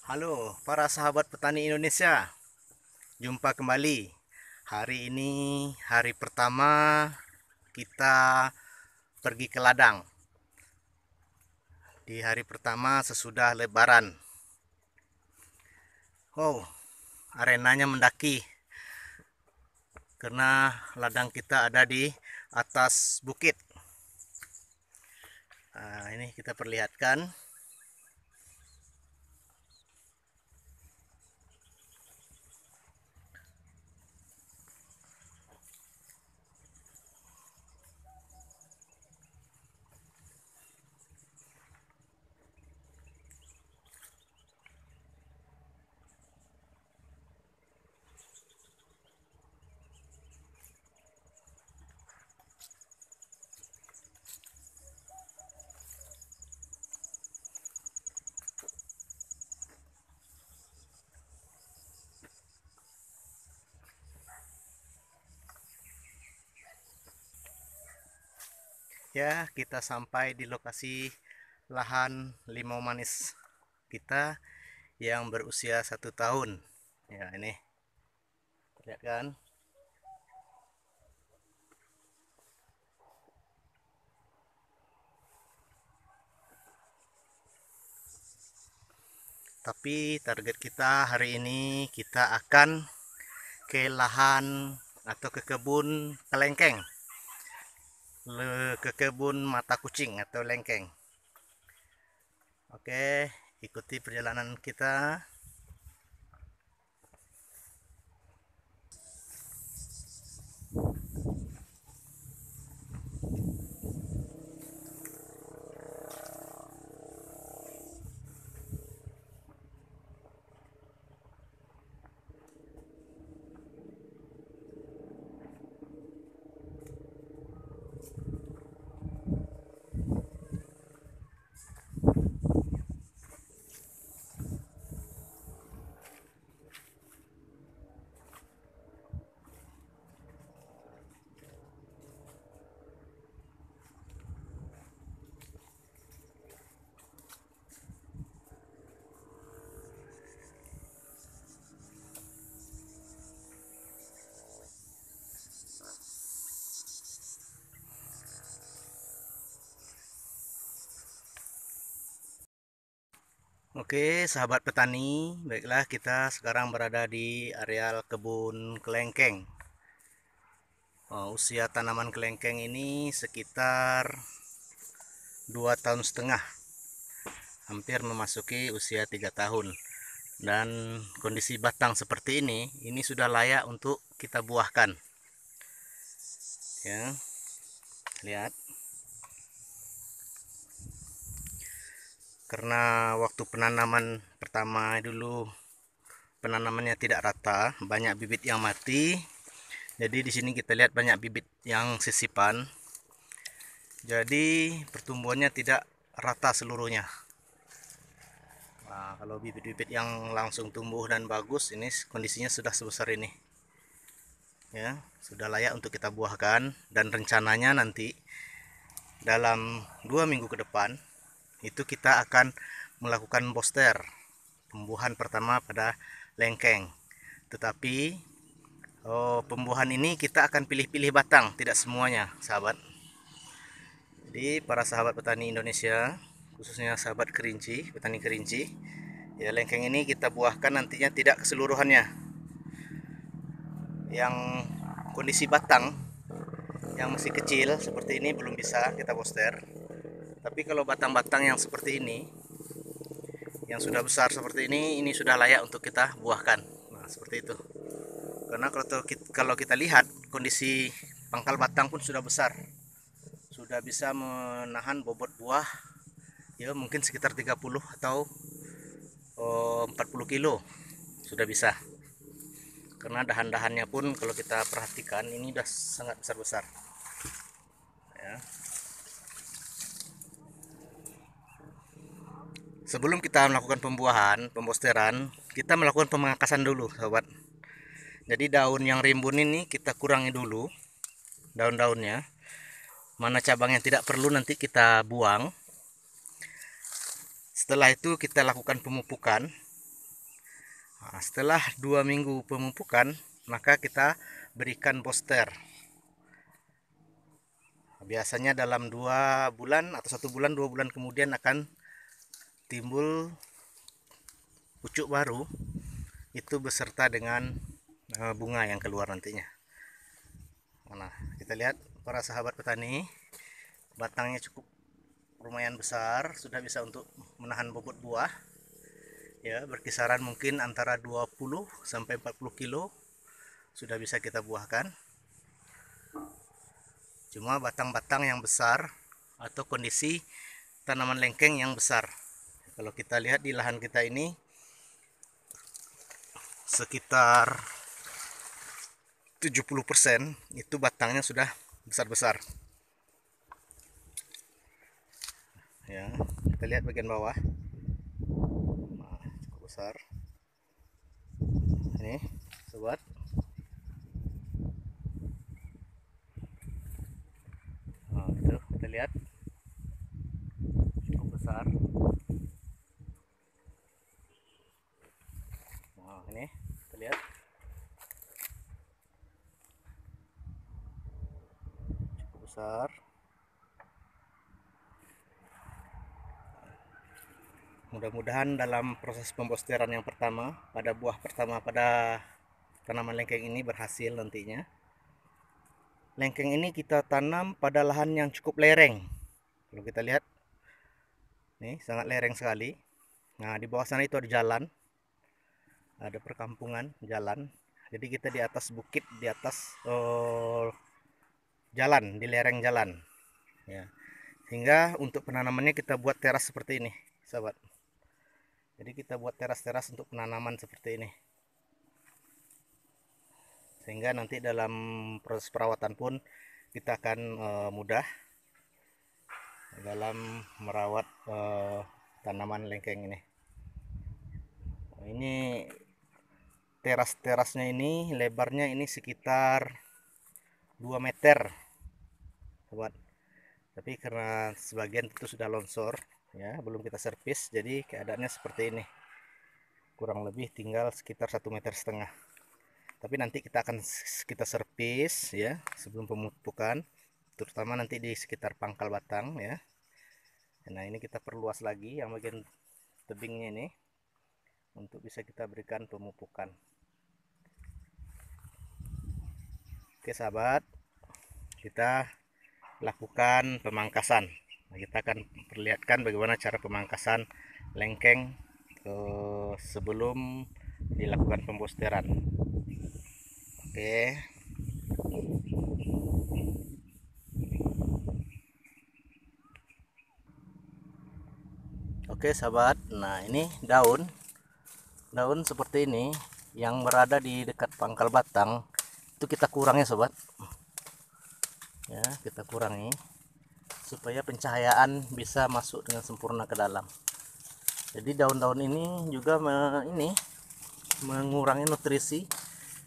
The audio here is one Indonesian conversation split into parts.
Halo para sahabat petani Indonesia, jumpa kembali. Hari ini hari pertama kita pergi ke ladang. Di hari pertama sesudah Lebaran. Oh, arenanya mendaki karena ladang kita ada di atas bukit. Nah, ini kita perlihatkan. Ya, kita sampai di lokasi lahan limau manis kita yang berusia 1 tahun. Ya, ini lihat kan. Tapi target kita hari ini kita akan ke lahan atau ke kebun kelengkeng, ke kebun mata kucing atau lengkeng. Oke, ikuti perjalanan kita. Oke, sahabat petani, baiklah kita sekarang berada di areal kebun kelengkeng. Usia tanaman kelengkeng ini sekitar 2,5 tahun, hampir memasuki usia 3 tahun. Dan kondisi batang seperti ini sudah layak untuk kita buahkan. Ya, lihat. Karena waktu penanaman pertama dulu penanamannya tidak rata, banyak bibit yang mati. Jadi di sini kita lihat banyak bibit yang sisipan. Jadi pertumbuhannya tidak rata seluruhnya. Nah, kalau bibit-bibit yang langsung tumbuh dan bagus, ini kondisinya sudah sebesar ini. Ya, sudah layak untuk kita buahkan, dan rencananya nanti dalam 2 minggu ke depan itu kita akan melakukan booster pembuahan pertama pada lengkeng. Tetapi pembuahan ini kita akan pilih-pilih batang, tidak semuanya, sahabat. Jadi para sahabat petani Indonesia, khususnya sahabat kerinci, petani kerinci, ya, lengkeng ini kita buahkan nantinya tidak keseluruhannya. Yang kondisi batang yang masih kecil seperti ini belum bisa kita booster. Tapi kalau batang-batang yang seperti ini, yang sudah besar seperti ini sudah layak untuk kita buahkan. Nah, seperti itu. Karena kalau kita lihat kondisi pangkal batang pun sudah besar, sudah bisa menahan bobot buah, ya mungkin sekitar 30 atau 40 kilo sudah bisa. Karena dahan-dahannya pun kalau kita perhatikan ini sudah sangat besar-besar. Ya. Sebelum kita melakukan pembosteran, kita melakukan pemangkasan dulu, sahabat. Jadi daun yang rimbun ini kita kurangi dulu daun-daunnya. Mana cabang yang tidak perlu nanti kita buang. Setelah itu kita lakukan pemupukan Nah, setelah 2 minggu pemupukan, maka kita berikan booster. Biasanya dalam 2 bulan atau 1 bulan 2 bulan kemudian akan timbul pucuk baru, itu beserta dengan bunga yang keluar nantinya. Nah, kita lihat para sahabat petani, batangnya cukup lumayan besar, sudah bisa untuk menahan bobot buah. Ya, berkisaran mungkin antara 20 sampai 40 kilo sudah bisa kita buahkan. Cuma batang-batang yang besar atau kondisi tanaman lengkeng yang besar. Kalau kita lihat di lahan kita ini sekitar 70% itu batangnya sudah besar-besar. Ya, kita lihat bagian bawah. Nah, cukup besar. Ini, sobat. Nah, itu kita lihat cukup besar. Nah, ini kita lihat cukup besar. Mudah-mudahan dalam proses pembosteran yang pertama, pada buah pertama pada tanaman lengkeng ini berhasil nantinya. Lengkeng ini kita tanam pada lahan yang cukup lereng. Kalau kita lihat, nih sangat lereng sekali. Nah, di bawah sana itu ada jalan, ada perkampungan, jalan. Jadi kita di atas bukit, di atas jalan, di lereng jalan. Ya. Sehingga untuk penanamannya kita buat teras seperti ini, sahabat. Jadi kita buat teras-teras untuk penanaman seperti ini. Sehingga nanti dalam proses perawatan pun kita akan mudah dalam merawat tanaman lengkeng ini. Ini teras-terasnya ini lebarnya ini sekitar 2 meter, sobat. Tapi karena sebagian itu sudah longsor, ya belum kita servis, jadi keadaannya seperti ini. Kurang lebih tinggal sekitar 1,5 meter. Tapi nanti kita akan kita servis ya sebelum pemupukan, terutama nanti di sekitar pangkal batang ya. Nah, ini kita perluas lagi yang bagian tebingnya ini untuk bisa kita berikan pemupukan. Oke sahabat, kita lakukan pemangkasan. Nah, kita akan perlihatkan bagaimana cara pemangkasan lengkeng sebelum dilakukan pembosteran. Oke. Oke sahabat, nah ini daun seperti ini yang berada di dekat pangkal batang itu kita kurangi sobat. Ya, kita kurangi supaya pencahayaan bisa masuk dengan sempurna ke dalam. Jadi daun-daun ini juga mengurangi nutrisi,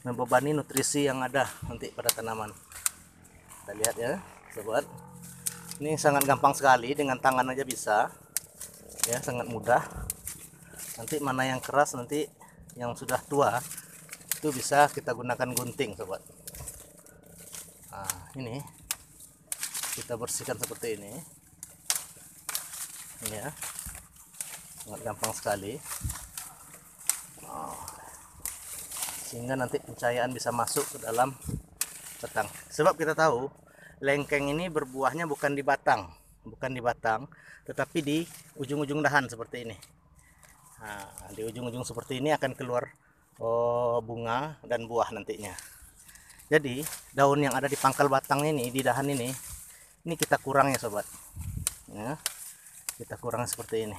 membebani nutrisi yang ada nanti pada tanaman. Kita lihat ya sobat, ini sangat gampang sekali, dengan tangan aja bisa ya, sangat mudah. Nanti mana yang keras, nanti yang sudah tua itu bisa kita gunakan gunting sobat. Nah, ini kita bersihkan seperti ini ya, sangat gampang sekali. Sehingga nanti pencahayaan bisa masuk ke dalam batang. Sebab kita tahu lengkeng ini berbuahnya bukan di batang, tetapi di ujung-ujung dahan seperti ini. Nah, di ujung-ujung seperti ini akan keluar bunga dan buah nantinya. Jadi daun yang ada di pangkal batang ini, di dahan ini kita kurang ya sobat. Ya, kita kurang seperti ini.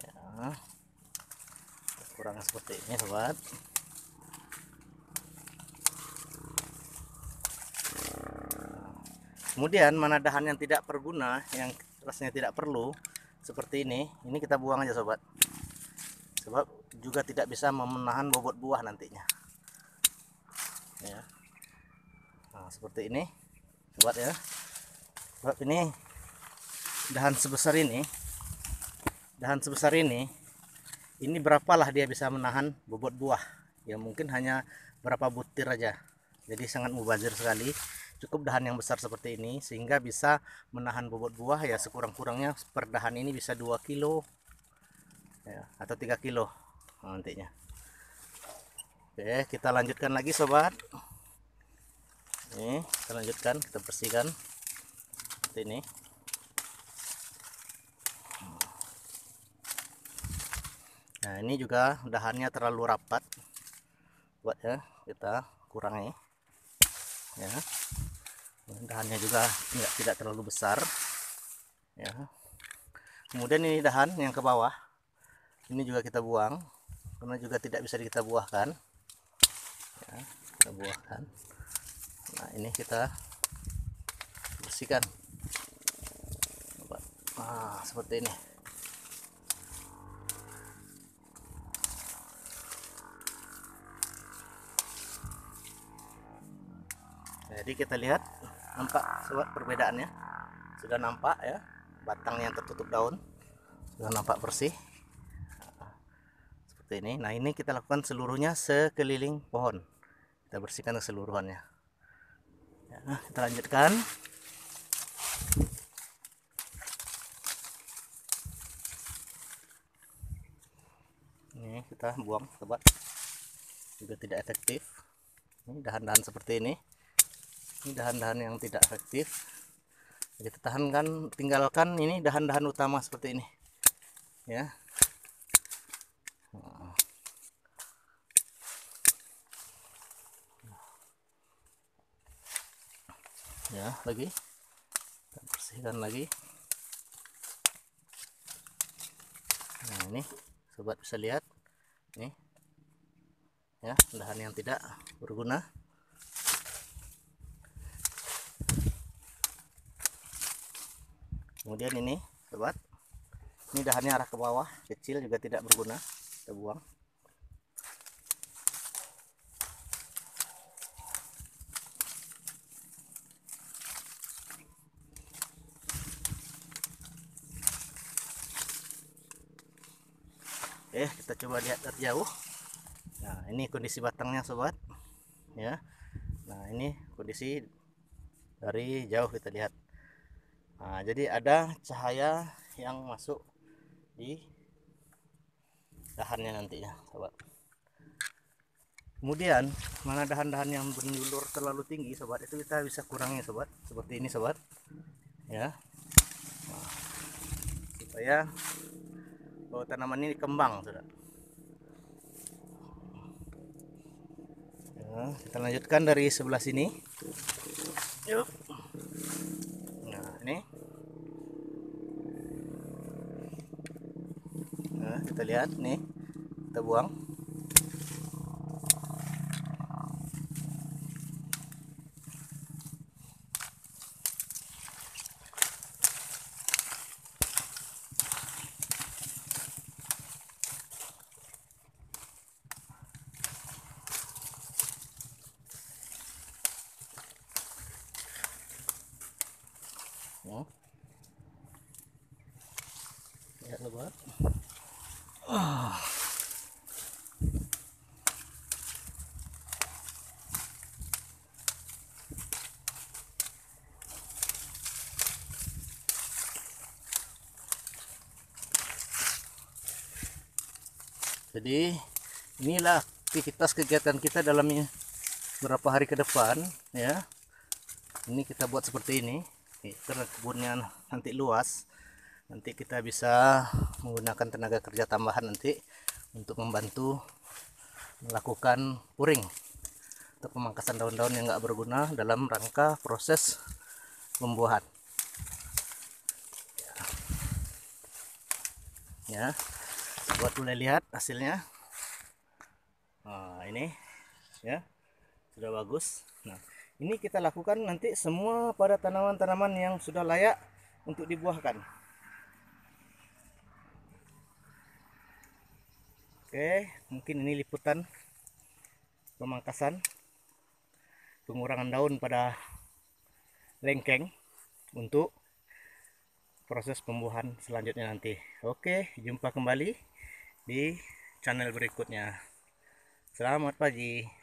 Ya, kurang seperti ini sobat. Kemudian mana dahan yang tidak berguna, yang rasanya tidak perlu seperti ini kita buang aja sobat. Sebab juga tidak bisa menahan bobot buah nantinya. Ya. Nah, seperti ini sobat ya. Sebab ini dahan sebesar ini dahan sebesar ini berapalah dia bisa menahan bobot buah ya, mungkin hanya berapa butir aja. Jadi sangat mubazir sekali. Cukup dahan yang besar seperti ini sehingga bisa menahan bobot buah ya, sekurang-kurangnya per dahan ini bisa 2 kilo ya, atau 3 kilo nantinya. Oke, kita lanjutkan lagi sobat. Ini kita lanjutkan, kita bersihkan seperti ini. Nah, ini juga dahannya terlalu rapat buat ya, kita kurangi ya. Dahannya juga tidak terlalu besar ya. Kemudian ini dahan yang ke bawah ini juga kita buang karena juga tidak bisa kita buahkan ya, kita buahkan. Nah, ini kita bersihkan. Nah, seperti ini. Jadi kita lihat, nampak sobat perbedaannya, sudah nampak ya, batang yang tertutup daun sudah nampak bersih seperti ini. Nah, ini kita lakukan seluruhnya sekeliling pohon, kita bersihkan keseluruhannya ya. Nah, kita lanjutkan. Ini kita buang sobat, juga tidak efektif. Ini dahan-dahan seperti ini dahan-dahan yang tidak efektif. Kita tahankan, tinggalkan ini dahan-dahan utama seperti ini ya. Ya, lagi kita bersihkan lagi. Nah, ini sobat bisa lihat nih ya, dahan yang tidak berguna. Kemudian ini sobat, ini dahannya arah ke bawah, kecil juga tidak berguna, kita buang. Kita coba lihat dari jauh. Nah, ini kondisi batangnya sobat ya. Nah, ini kondisi dari jauh kita lihat. Nah, jadi ada cahaya yang masuk di dahannya nantinya sobat. Kemudian mana dahan-dahan yang berjulur terlalu tinggi sobat, itu kita bisa kurangi sobat, seperti ini sobat ya. Nah, supaya tanaman ini kembang sudah. Nah, kita lanjutkan dari sebelah sini. Yuk. Nah, ini. Nah, kita lihat nih, kita buang. Ya sobat. Jadi inilah aktivitas kegiatan kita dalam beberapa hari ke depan ya. Ini kita buat seperti ini karena kebunnya nanti luas, nanti kita bisa menggunakan tenaga kerja tambahan nanti untuk membantu melakukan puring atau pemangkasan daun-daun yang nggak berguna dalam rangka proses pembuahan ya. Buat boleh lihat hasilnya. Nah, ini ya sudah bagus. Nah, ini kita lakukan nanti semua pada tanaman-tanaman yang sudah layak untuk dibuahkan. Oke, mungkin ini liputan pemangkasan pengurangan daun pada lengkeng untuk proses pembuahan selanjutnya nanti. Oke, jumpa kembali di channel berikutnya. Selamat pagi.